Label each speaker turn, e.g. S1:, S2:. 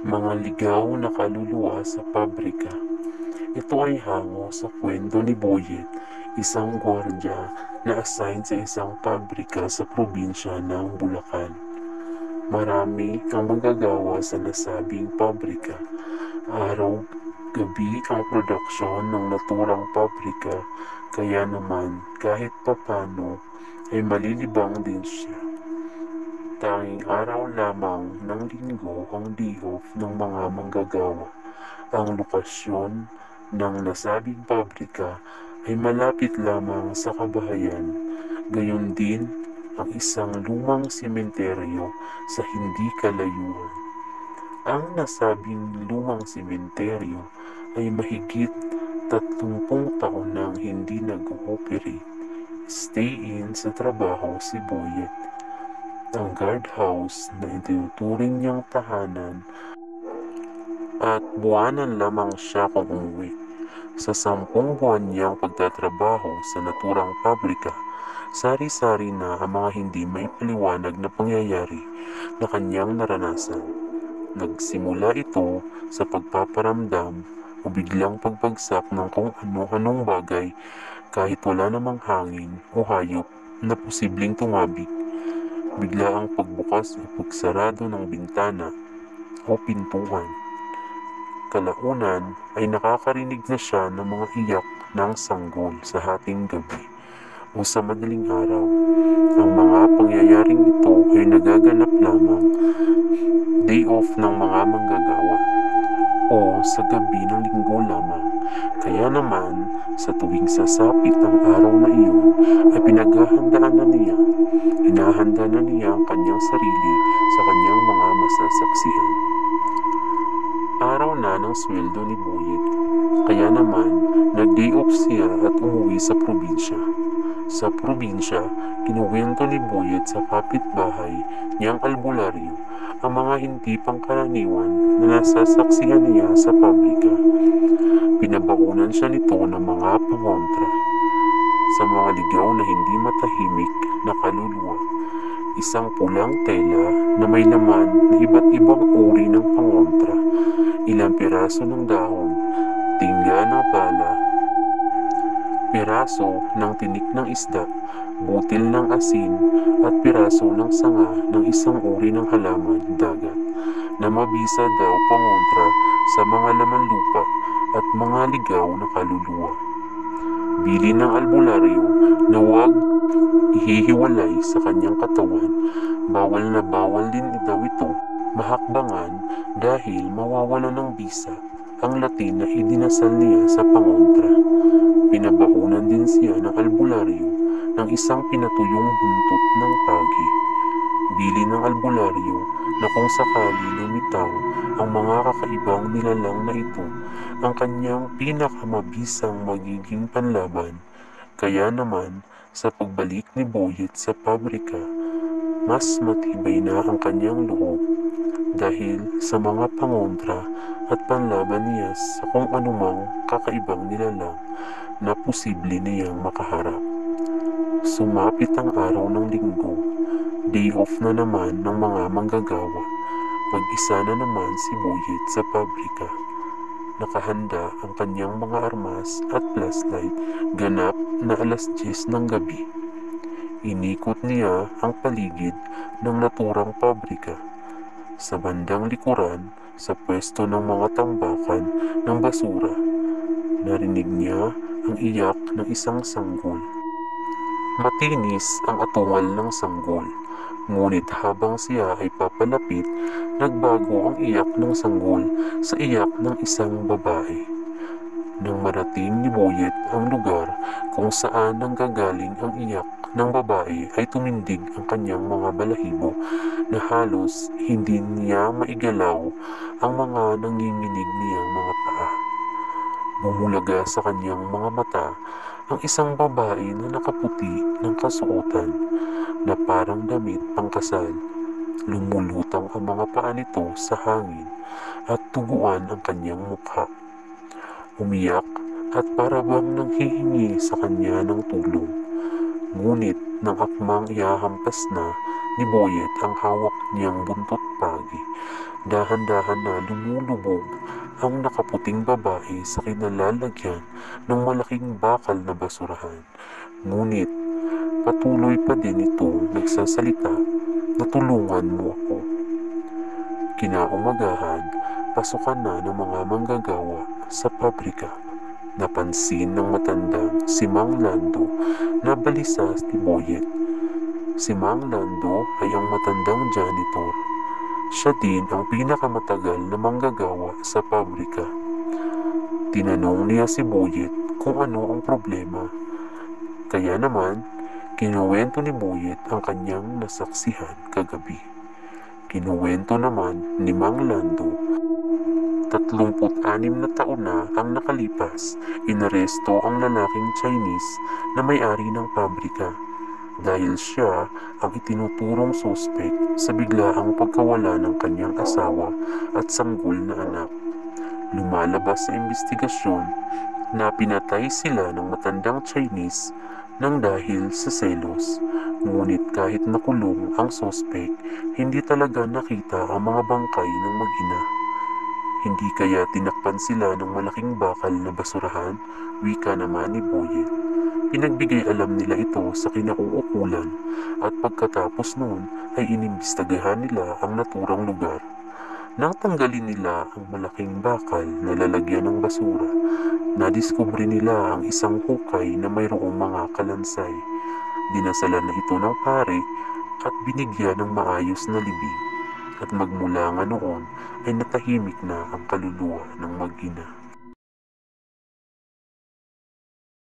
S1: Mga ligaw na kaluluwa sa pabrika. Ito ay hango sa kwento ni Boyet, isang gwardya na assign sa isang pabrika sa probinsya ng Bulacan. Marami ang manggagawa sa nasabing pabrika. Araw-gabi ang produksyon ng naturang pabrika, kaya naman kahit papano ay malilibang din siya. Tanging araw lamang ng linggo ang day off ng mga manggagawa. Ang lokasyon ng nasabing pabrika ay malapit lamang sa kabahayan, gayon din ang isang lumang sementeryo sa hindi kalayuan. Ang nasabing lumang sementeryo ay mahigit 30 taon nang hindi nag-ooperate. Stay-in sa trabaho si Boyet. Ang guardhouse na itinuturing niyang tahanan at buwanan lamang siya kung umuwi. Sa 10 buwan niyang pagtatrabaho sa naturang pabrika, sari-sari na ang mga hindi maipaliwanag na pangyayari na kanyang naranasan. Nagsimula ito sa pagpaparamdam o biglang pagbagsak ng kung ano-anong bagay kahit wala namang hangin o hayop na posibleng tumabig. Bigla ang pagbukas o pagsarado ng bintana o pintuan. Kalaunan ay nakakarinig na siya ng mga iyak ng sanggol sa hating gabi o sa madaling araw. Ang mga pangyayaring ito ay nagaganap lamang day off ng mga manggagawa o sa gabi ng linggo lamang. Kaya naman, sa tuwing sasapit ang araw na iyon, ay pinaghahandaan na niya. Hinahanda na niya ang kanyang sarili sa kanyang mga masasaksihan. Araw na ng sweldo ni Boyet, kaya naman nag-day off siya at umuwi sa probinsya. Sa probinsya, kinuwento ni Boyet sa kapitbahay niyang albularyo ang mga hindi pangkaraniwan na nasasaksihan niya sa pabrika. Pinabaunan siya nito ng mga pangontra sa mga ligaw na hindi matahimik na kaluluwa. Isang pulang tela na may laman na iba't ibang uri ng pangontra, ilang piraso ng dahon, tingga ng pala, piraso ng tinik ng isda, butil ng asin at piraso ng sanga ng isang uri ng halaman dagat na mabisa daw pangontra sa mga laman lupa at mga ligaw na kaluluwa. Bili ng albularyo na huwag ihihiwalay sa kanyang katawan. Bawal na bawal din daw ito mahakbangan dahil mawawala ng bisa ang Latin na idinasal niya sa pangontra. Pinabaunan din siya ng albularyo ng isang pinatuyong buntot ng pagi. Bili ng albularyo na kung sakali lumitaw ang mga kakaibang nilalang na ito, ang kanyang pinakamabisang magiging panlaban. Kaya naman, sa pagbalik ni Boyet sa pabrika, mas matibay na ang kanyang loob dahil sa mga pangontra at panlaban niya sa kung anumang kakaibang nilalang na posible niyang makaharap. Sumapit ang araw ng linggo, day off na naman ng mga manggagawa. Mag-isa na naman si Boyet sa pabrika. Nakahanda ang kanyang mga armas at flashlight, ganap na 10:00 ng gabi. Inikot niya ang paligid ng naturang pabrika. Sa bandang likuran, sa pwesto ng mga tambakan ng basura, narinig niya ang iyak ng isang sanggol. Matinis ang atungal ng sanggol, ngunit habang siya ay papalapit, nagbago ang iyak ng sanggol sa iyak ng isang babae. Nang marating ni Boyet ang lugar kung saan nanggagaling ang iyak ng babae, ay tumindig ang kanyang mga balahibo na halos hindi niya maigalaw ang mga nanginginig niyang mga paa. Bumulaga sa kanyang mga mata ang isang babae na nakaputi ng kasuotan na parang damit pangkasal. Lumulutang ang mga paa nito sa hangin at tuguan ang kanyang mukha. Umiyak at parabang nanghihingi sa kanya ng tulong. Ngunit nang akmang ihahampas na, ni Boyet ang hawak niyang buntot pagi. Dahan-dahan na lumulubog ang nakaputing babae sa kinalalagyan ng malaking bakal na basurahan. Ngunit patuloy pa din itong nagsasalita na tulungan mo ako. Kinaumagahan, pasukan na ng mga manggagawa sa pabrika. Napansin ng matandang si Mang Lando na balisa ni Boyet. Si Mang Lando ay ang matandang janitor. Siya din ang pinakamatagal na manggagawa sa pabrika. Tinanong niya si Boyet kung ano ang problema. Kaya naman, kinuwento ni Boyet ang kanyang nasaksihan kagabi. Kinuwento naman ni Mang Lando, 36 na taon na ang nakalipas, inaresto ang lalaking Chinese na may-ari ng pabrika dahil siya ang itinuturong suspek sa biglaang pagkawala ng kanyang asawa at sanggol na anak. Lumalabas sa investigasyon na pinatay sila ng matandang Chinese nang dahil sa selos. Ngunit kahit nakulong ang suspek, hindi talaga nakita ang mga bangkay ng mag-ina. Hindi kaya tinakpan sila ng malaking bakal na basurahan, wika naman ni Boyet. Pinagbigay alam nila ito sa kinauukulan at pagkatapos noon ay inimbestagahan nila ang naturang lugar. Nang tanggalin nila ang malaking bakal na lalagyan ng basura, nadiskubre nila ang isang hukay na mayroong mga kalansay. Dinasalan na ito ng pare at binigyan ng maayos na libing. At magmula nga noon ay natahimik na ang kaluluwa ng mag-ina.